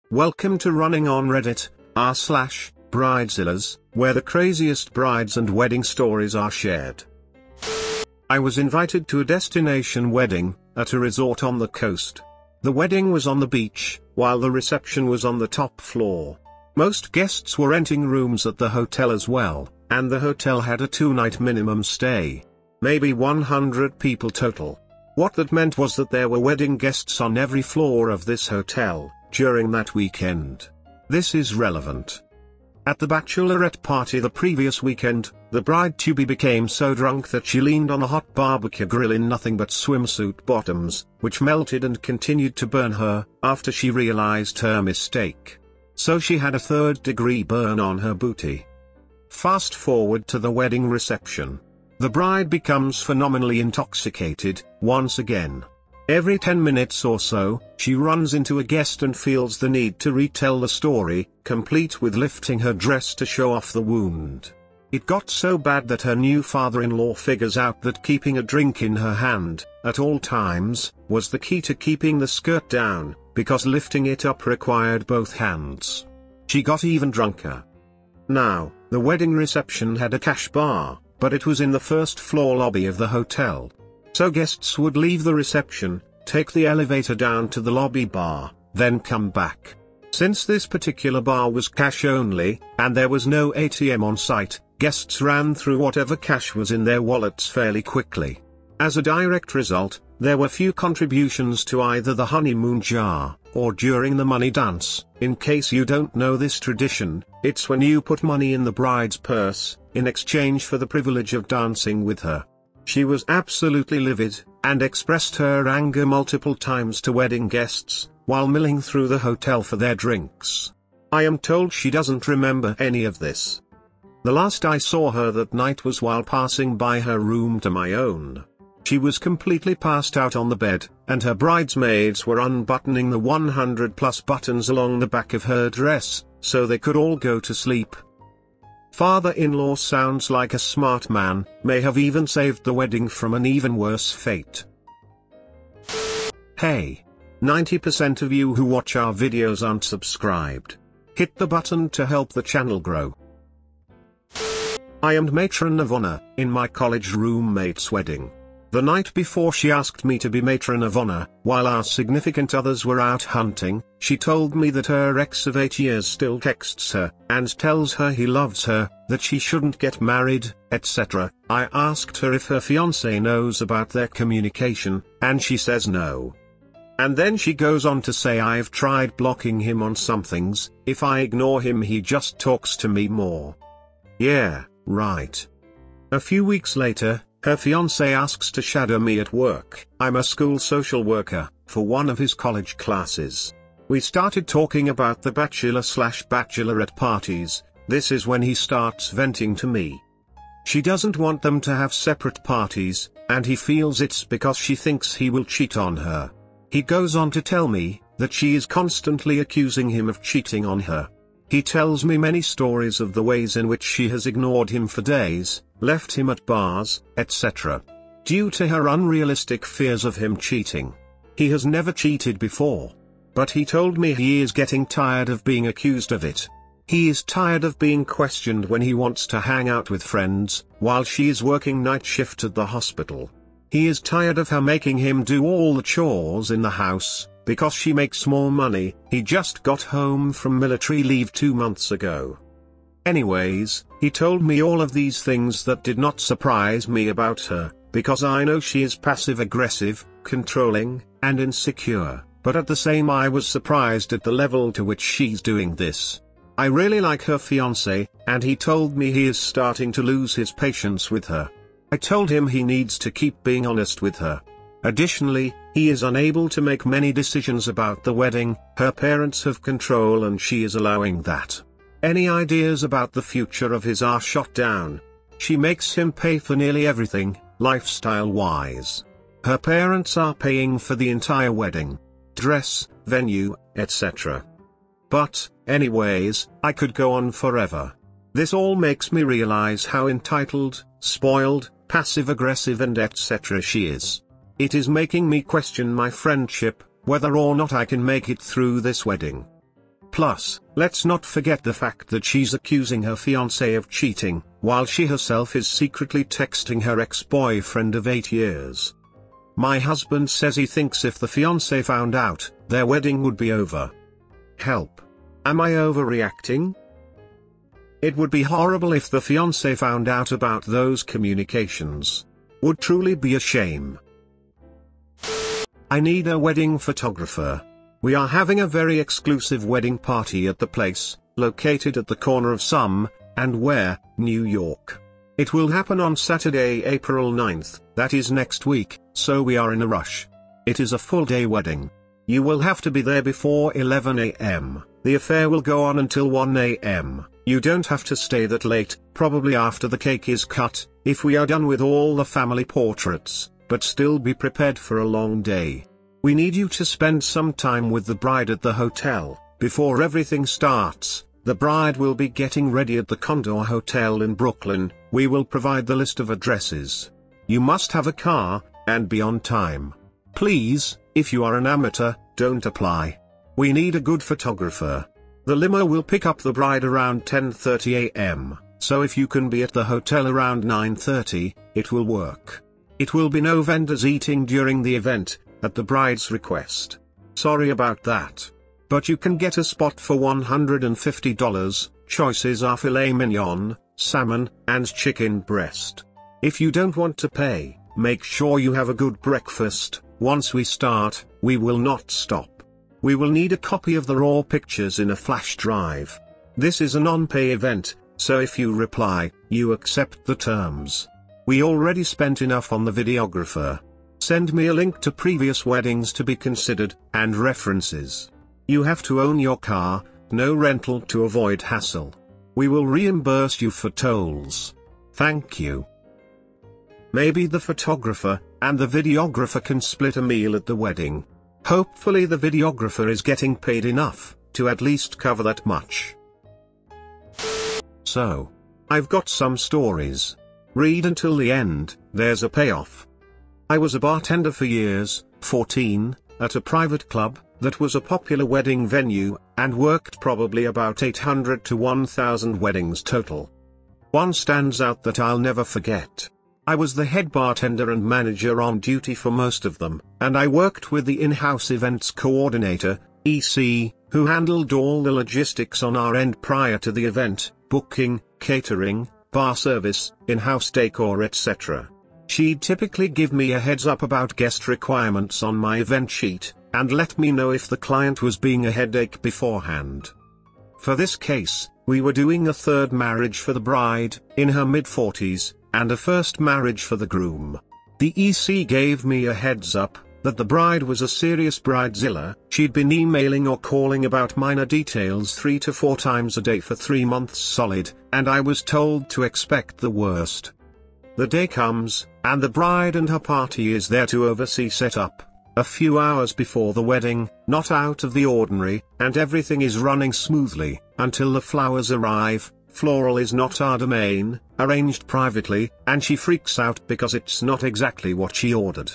Welcome to Running on Reddit, r/Bridezillas, where the craziest brides and wedding stories are shared. I was invited to a destination wedding, at a resort on the coast. The wedding was on the beach, while the reception was on the top floor. Most guests were renting rooms at the hotel as well, and the hotel had a 2-night minimum stay. Maybe 100 people total. What that meant was that there were wedding guests on every floor of this hotel, during that weekend. This is relevant. At the bachelorette party the previous weekend, the bride-to-be became so drunk that she leaned on a hot barbecue grill in nothing but swimsuit bottoms, which melted and continued to burn her, after she realized her mistake. So she had a 3rd-degree burn on her booty. Fast forward to the wedding reception. The bride becomes phenomenally intoxicated, once again. Every 10 minutes or so, she runs into a guest and feels the need to retell the story, complete with lifting her dress to show off the wound. It got so bad that her new father-in-law figures out that keeping a drink in her hand, at all times, was the key to keeping the skirt down, because lifting it up required both hands. She got even drunker. Now, the wedding reception had a cash bar, but it was in the first-floor lobby of the hotel. So guests would leave the reception, take the elevator down to the lobby bar, then come back. Since this particular bar was cash only, and there was no ATM on site, guests ran through whatever cash was in their wallets fairly quickly. As a direct result, there were few contributions to either the honeymoon jar, or during the money dance. In case you don't know this tradition, it's when you put money in the bride's purse, in exchange for the privilege of dancing with her. She was absolutely livid, and expressed her anger multiple times to wedding guests, while milling through the hotel for their drinks. I am told she doesn't remember any of this. The last I saw her that night was while passing by her room to my own. She was completely passed out on the bed, and her bridesmaids were unbuttoning the 100+ buttons along the back of her dress, so they could all go to sleep. Father-in-law sounds like a smart man, may have even saved the wedding from an even worse fate. Hey! 90% of you who watch our videos aren't subscribed. Hit the button to help the channel grow. I am matron of honor, in my college roommate's wedding. The night before she asked me to be matron of honor, while our significant others were out hunting, she told me that her ex of 8 years still texts her, and tells her he loves her, that she shouldn't get married, etc. I asked her if her fiancé knows about their communication, and she says no. And then she goes on to say I've tried blocking him on some things, if I ignore him he just talks to me more. Yeah, right. A few weeks later, her fiancé asks to shadow me at work. I'm a school social worker, for one of his college classes. We started talking about the bachelor/bachelorette parties. This is when he starts venting to me. She doesn't want them to have separate parties, and he feels it's because she thinks he will cheat on her. He goes on to tell me that she is constantly accusing him of cheating on her. He tells me many stories of the ways in which she has ignored him for days, left him at bars, etc. due to her unrealistic fears of him cheating. He has never cheated before. But he told me he is getting tired of being accused of it. He is tired of being questioned when he wants to hang out with friends, while she is working night shift at the hospital. He is tired of her making him do all the chores in the house, because she makes more money. He just got home from military leave 2 months ago. Anyways, he told me all of these things that did not surprise me about her, because I know she is passive-aggressive, controlling, and insecure, but at the same I was surprised at the level to which she's doing this. I really like her fiancé, and he told me he is starting to lose his patience with her. I told him he needs to keep being honest with her. Additionally, he is unable to make many decisions about the wedding. Her parents have control and she is allowing that. Any ideas about the future of his are shot down. She makes him pay for nearly everything, lifestyle-wise. Her parents are paying for the entire wedding, dress, venue, etc. But, anyways, I could go on forever. This all makes me realize how entitled, spoiled, passive-aggressive and etc. she is. It is making me question my friendship, whether or not I can make it through this wedding. Plus, let's not forget the fact that she's accusing her fiancé of cheating, while she herself is secretly texting her ex-boyfriend of 8 years. My husband says he thinks if the fiancé found out, their wedding would be over. Help. Am I overreacting? It would be horrible if the fiancé found out about those communications. Would truly be a shame. I need a wedding photographer. We are having a very exclusive wedding party at the place, located at the corner of Some and Where, New York. It will happen on Saturday, April 9th, that is next week, so we are in a rush. It is a full-day wedding. You will have to be there before 11 a.m. The affair will go on until 1 a.m. You don't have to stay that late, probably after the cake is cut, if we are done with all the family portraits, but still be prepared for a long day. We need you to spend some time with the bride at the hotel. Before everything starts, the bride will be getting ready at the Condor Hotel in Brooklyn. We will provide the list of addresses. You must have a car, and be on time. Please, if you are an amateur, don't apply. We need a good photographer. The limo will pick up the bride around 10:30 a.m., so if you can be at the hotel around 9:30, it will work. It will be no vendors eating during the event, at the bride's request. Sorry about that. But you can get a spot for $150, choices are filet mignon, salmon, and chicken breast. If you don't want to pay, make sure you have a good breakfast. Once we start, we will not stop. We will need a copy of the raw pictures in a flash drive. This is a non-pay event, so if you reply, you accept the terms. We already spent enough on the videographer. Send me a link to previous weddings to be considered, and references. You have to own your car, no rental to avoid hassle. We will reimburse you for tolls. Thank you. Maybe the photographer and the videographer can split a meal at the wedding. Hopefully the videographer is getting paid enough to at least cover that much. So, I've got some stories. Read until the end, there's a payoff. I was a bartender for years, 14, at a private club that was a popular wedding venue, and worked probably about 800 to 1,000 weddings total. One stands out that I'll never forget. I was the head bartender and manager on duty for most of them, and I worked with the in-house events coordinator, EC, who handled all the logistics on our end prior to the event, booking, catering, bar service, in-house decor, etc. She'd typically give me a heads up about guest requirements on my event sheet, and let me know if the client was being a headache beforehand. For this case, we were doing a third marriage for the bride, in her mid-40s, and a first marriage for the groom. The EC gave me a heads up that the bride was a serious bridezilla. She'd been emailing or calling about minor details 3 to 4 times a day for 3 months solid, and I was told to expect the worst. The day comes, and the bride and her party is there to oversee setup. A few hours before the wedding, not out of the ordinary, and everything is running smoothly, until the flowers arrive. Floral is not our domain, arranged privately, and she freaks out because it's not exactly what she ordered.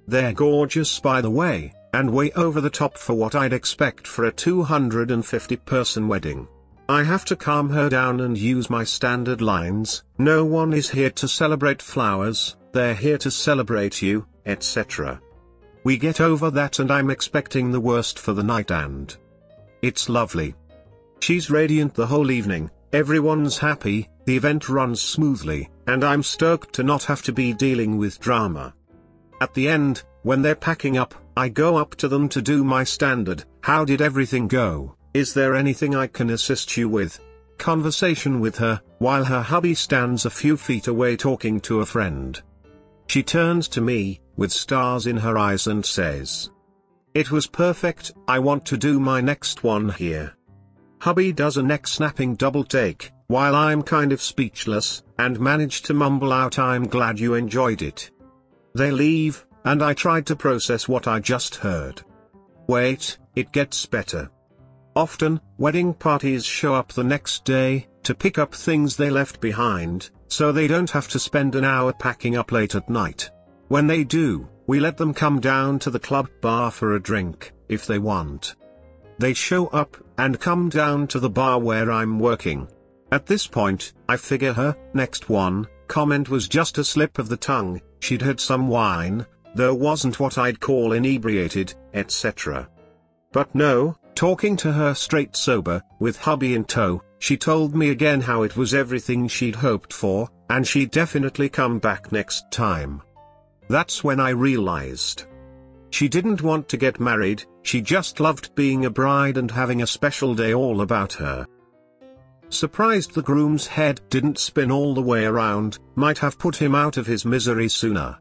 They're gorgeous by the way, and way over the top for what I'd expect for a 250-person wedding. I have to calm her down and use my standard lines: no one is here to celebrate flowers, they're here to celebrate you, etc. We get over that and I'm expecting the worst for the night, and it's lovely. She's radiant the whole evening, everyone's happy, the event runs smoothly, and I'm stoked to not have to be dealing with drama. At the end, when they're packing up, I go up to them to do my standard, "How did everything go? Is there anything I can assist you with?" conversation with her, while her hubby stands a few feet away talking to a friend. She turns to me, with stars in her eyes, and says, "It was perfect, I want to do my next one here." Hubby does a neck-snapping double take, while I'm kind of speechless, and manage to mumble out, "I'm glad you enjoyed it." They leave, and I tried to process what I just heard. Wait, it gets better. Often, wedding parties show up the next day, to pick up things they left behind, so they don't have to spend an hour packing up late at night. When they do, we let them come down to the club bar for a drink, if they want. They show up, and come down to the bar where I'm working. At this point, I figure her next comment was just a slip of the tongue. She'd had some wine, though wasn't what I'd call inebriated, etc. But no, talking to her straight sober, with hubby in tow, she told me again how it was everything she'd hoped for, and she'd definitely come back next time. That's when I realized. She didn't want to get married, she just loved being a bride and having a special day all about her. Surprised the groom's head didn't spin all the way around, might have put him out of his misery sooner.